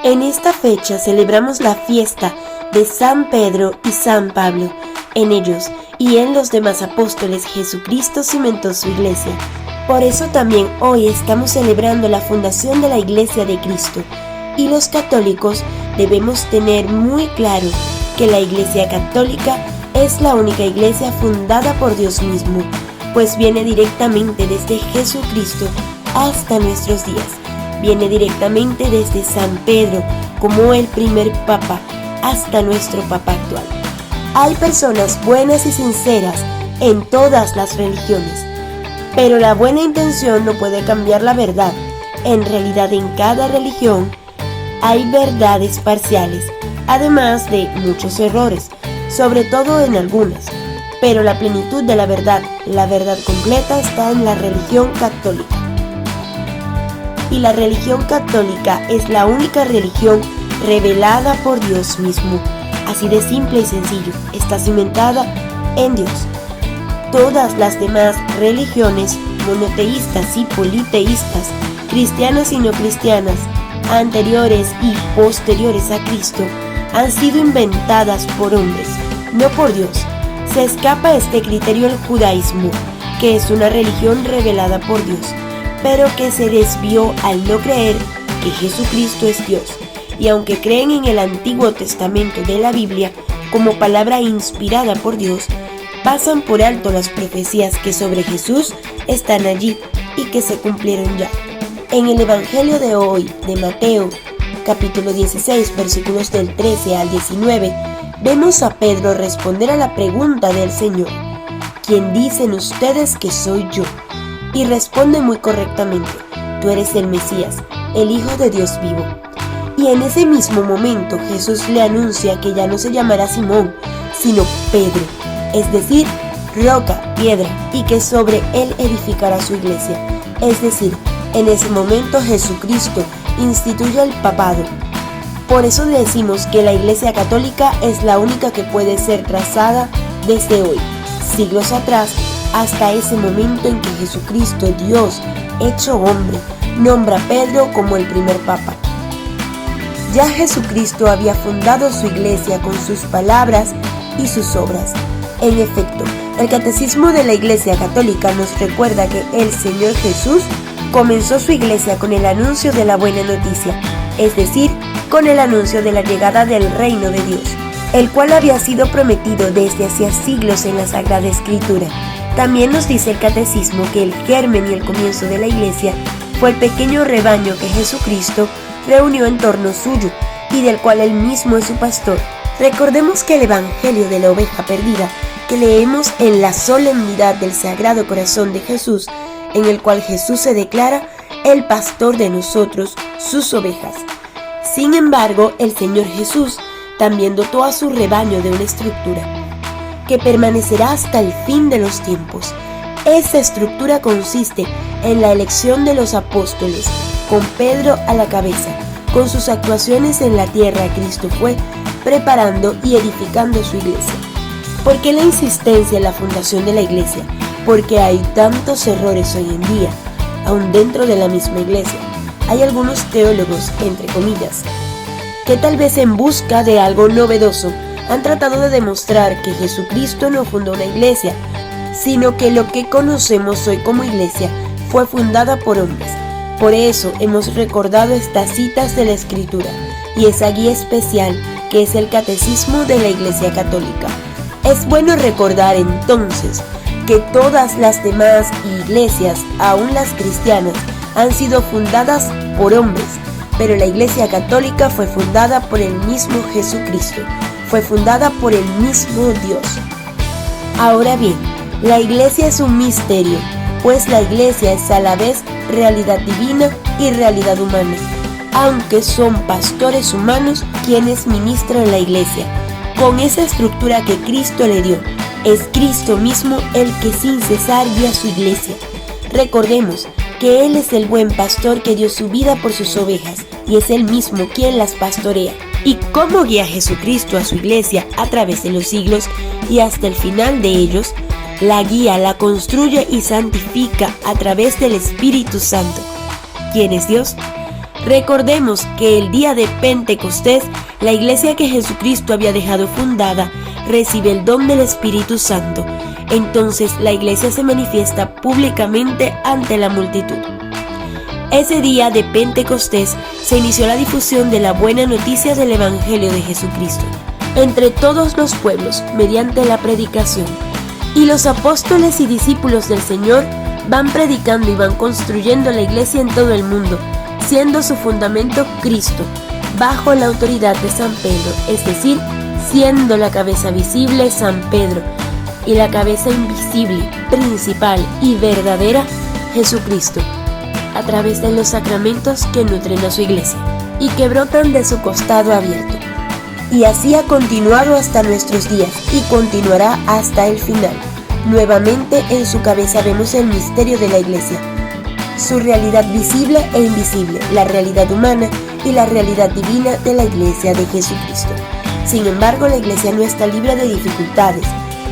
En esta fecha celebramos la fiesta de San Pedro y San Pablo. En ellos y en los demás apóstoles Jesucristo cimentó su iglesia. Por eso también hoy estamos celebrando la fundación de la Iglesia de Cristo. Y los católicos debemos tener muy claro que la Iglesia Católica es la única iglesia fundada por Dios mismo, pues viene directamente desde Jesucristo hasta nuestros días. Viene directamente desde San Pedro como el primer papa hasta nuestro papa actual. Hay personas buenas y sinceras en todas las religiones, pero la buena intención no puede cambiar la verdad. En realidad, en cada religión hay verdades parciales, además de muchos errores, sobre todo en algunas, pero la plenitud de la verdad completa está en la religión católica. Y la religión católica es la única religión revelada por Dios mismo. Así de simple y sencillo, está cimentada en Dios. Todas las demás religiones, monoteístas y politeístas, cristianas y no cristianas, anteriores y posteriores a Cristo, han sido inventadas por hombres, no por Dios. Se escapa a este criterio el judaísmo, que es una religión revelada por Dios, pero que se desvió al no creer que Jesucristo es Dios. Y aunque creen en el Antiguo Testamento de la Biblia como palabra inspirada por Dios, pasan por alto las profecías que sobre Jesús están allí y que se cumplieron ya. En el Evangelio de hoy, de Mateo, capítulo 16, versículos del 13 al 19, vemos a Pedro responder a la pregunta del Señor: ¿quién dicen ustedes que soy yo? Y responde muy correctamente: tú eres el Mesías, el Hijo de Dios vivo. Y en ese mismo momento Jesús le anuncia que ya no se llamará Simón, sino Pedro, es decir, roca, piedra, y que sobre él edificará su iglesia. Es decir, en ese momento Jesucristo instituye el papado. Por eso decimos que la Iglesia Católica es la única que puede ser trazada desde hoy, siglos atrás, hasta ese momento en que Jesucristo, Dios hecho hombre, nombra a Pedro como el primer papa. Ya Jesucristo había fundado su iglesia con sus palabras y sus obras. En efecto, el Catecismo de la Iglesia Católica nos recuerda que el Señor Jesús comenzó su iglesia con el anuncio de la buena noticia, es decir, con el anuncio de la llegada del reino de Dios, el cual había sido prometido desde hacía siglos en la Sagrada Escritura. También nos dice el Catecismo que el germen y el comienzo de la iglesia fue el pequeño rebaño que Jesucristo reunió en torno suyo y del cual él mismo es su pastor. Recordemos que el Evangelio de la oveja perdida, que leemos en la solemnidad del Sagrado Corazón de Jesús, en el cual Jesús se declara el pastor de nosotros, sus ovejas. Sin embargo, el Señor Jesús también dotó a su rebaño de una estructura que permanecerá hasta el fin de los tiempos. Esta estructura consiste en la elección de los apóstoles, con Pedro a la cabeza. Con sus actuaciones en la tierra, Cristo fue preparando y edificando su iglesia. ¿Por qué la insistencia en la fundación de la iglesia? Porque hay tantos errores hoy en día, aún dentro de la misma iglesia. Hay algunos teólogos, entre comillas, que tal vez en busca de algo novedoso han tratado de demostrar que Jesucristo no fundó una iglesia, sino que lo que conocemos hoy como iglesia fue fundada por hombres. Por eso hemos recordado estas citas de la Escritura y esa guía especial que es el Catecismo de la Iglesia Católica. Es bueno recordar entonces que todas las demás iglesias, aun las cristianas, han sido fundadas por hombres, pero la Iglesia Católica fue fundada por el mismo Jesucristo, fue fundada por el mismo Dios. Ahora bien, la iglesia es un misterio, pues la iglesia es a la vez realidad divina y realidad humana, aunque son pastores humanos quienes ministran la iglesia, con esa estructura que Cristo le dio. Es Cristo mismo el que sin cesar guía su iglesia. Recordemos que Él es el buen pastor que dio su vida por sus ovejas y es Él mismo quien las pastorea. Y cómo guía Jesucristo a su iglesia a través de los siglos y hasta el final de ellos, la guía, la construye y santifica a través del Espíritu Santo. ¿Quién es Dios? Recordemos que el día de Pentecostés, la iglesia que Jesucristo había dejado fundada recibe el don del Espíritu Santo. Entonces la iglesia se manifiesta públicamente ante la multitud. Ese día de Pentecostés se inició la difusión de la buena noticia del Evangelio de Jesucristo entre todos los pueblos mediante la predicación. Y los apóstoles y discípulos del Señor van predicando y van construyendo la iglesia en todo el mundo, siendo su fundamento Cristo, bajo la autoridad de San Pedro, es decir, siendo la cabeza visible San Pedro y la cabeza invisible, principal y verdadera Jesucristo, a través de los sacramentos que nutren a su iglesia y que brotan de su costado abierto. Y así ha continuado hasta nuestros días y continuará hasta el final. Nuevamente en su cabeza vemos el misterio de la iglesia, su realidad visible e invisible, la realidad humana y la realidad divina de la iglesia de Jesucristo. Sin embargo, la iglesia no está libre de dificultades.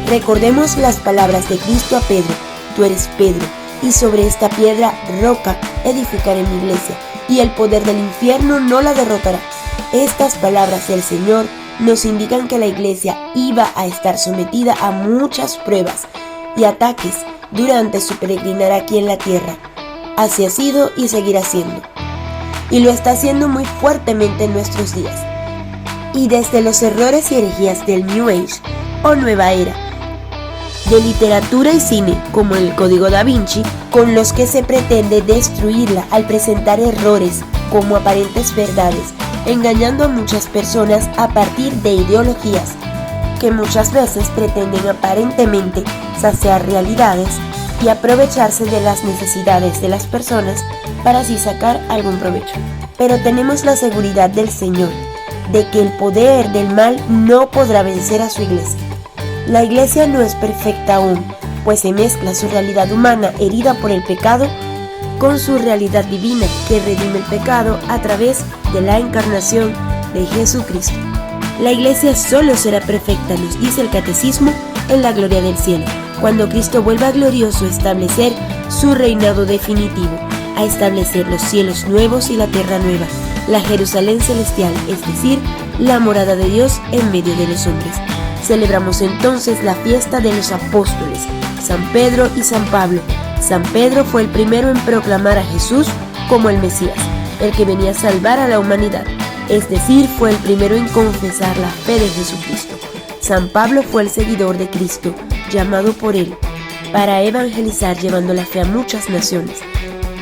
Recordemos las palabras de Cristo a Pedro: tú eres Pedro, y sobre esta piedra, roca, edificaré mi iglesia, y el poder del infierno no la derrotará. Estas palabras del Señor nos indican que la iglesia iba a estar sometida a muchas pruebas y ataques durante su peregrinar aquí en la tierra. Así ha sido y seguirá siendo. Y lo está haciendo muy fuertemente en nuestros días. Y desde los errores y herejías del New Age o Nueva Era, de literatura y cine como el Código Da Vinci, con los que se pretende destruirla al presentar errores como aparentes verdades, engañando a muchas personas a partir de ideologías que muchas veces pretenden aparentemente saciar realidades y aprovecharse de las necesidades de las personas para así sacar algún provecho. Pero tenemos la seguridad del Señor de que el poder del mal no podrá vencer a su iglesia. La iglesia no es perfecta aún, pues se mezcla su realidad humana herida por el pecado con su realidad divina que redime el pecado a través de la encarnación de Jesucristo. La iglesia solo será perfecta, nos dice el Catecismo, en la gloria del cielo, cuando Cristo vuelva glorioso a establecer su reinado definitivo, a establecer los cielos nuevos y la tierra nueva, la Jerusalén celestial, es decir, la morada de Dios en medio de los hombres. Celebramos entonces la fiesta de los apóstoles, San Pedro y San Pablo. San Pedro fue el primero en proclamar a Jesús como el Mesías, el que venía a salvar a la humanidad, es decir, fue el primero en confesar la fe de Jesucristo. San Pablo fue el seguidor de Cristo, llamado por él, para evangelizar llevando la fe a muchas naciones,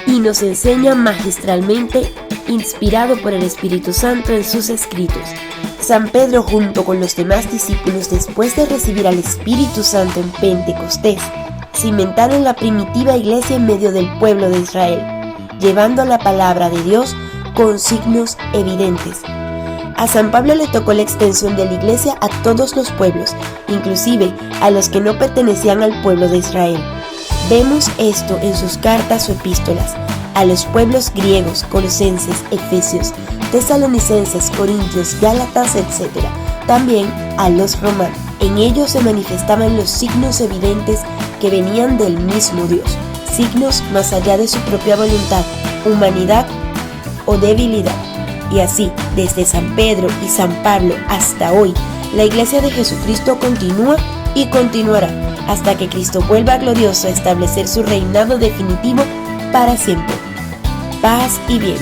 y nos enseña magistralmente, inspirado por el Espíritu Santo en sus escritos. San Pedro, junto con los demás discípulos, después de recibir al Espíritu Santo en Pentecostés, cimentaron la primitiva iglesia en medio del pueblo de Israel, llevando la palabra de Dios con signos evidentes. A San Pablo le tocó la extensión de la iglesia a todos los pueblos, inclusive a los que no pertenecían al pueblo de Israel. Vemos esto en sus cartas o epístolas a los pueblos griegos, colosenses, efesios, tesalonicenses, corintios, gálatas, etc. También a los romanos. En ellos se manifestaban los signos evidentes que venían del mismo Dios, signos más allá de su propia voluntad, humanidad o debilidad. Y así, desde San Pedro y San Pablo hasta hoy, la iglesia de Jesucristo continúa y continuará hasta que Cristo vuelva glorioso a establecer su reinado definitivo para siempre. Paz y bien.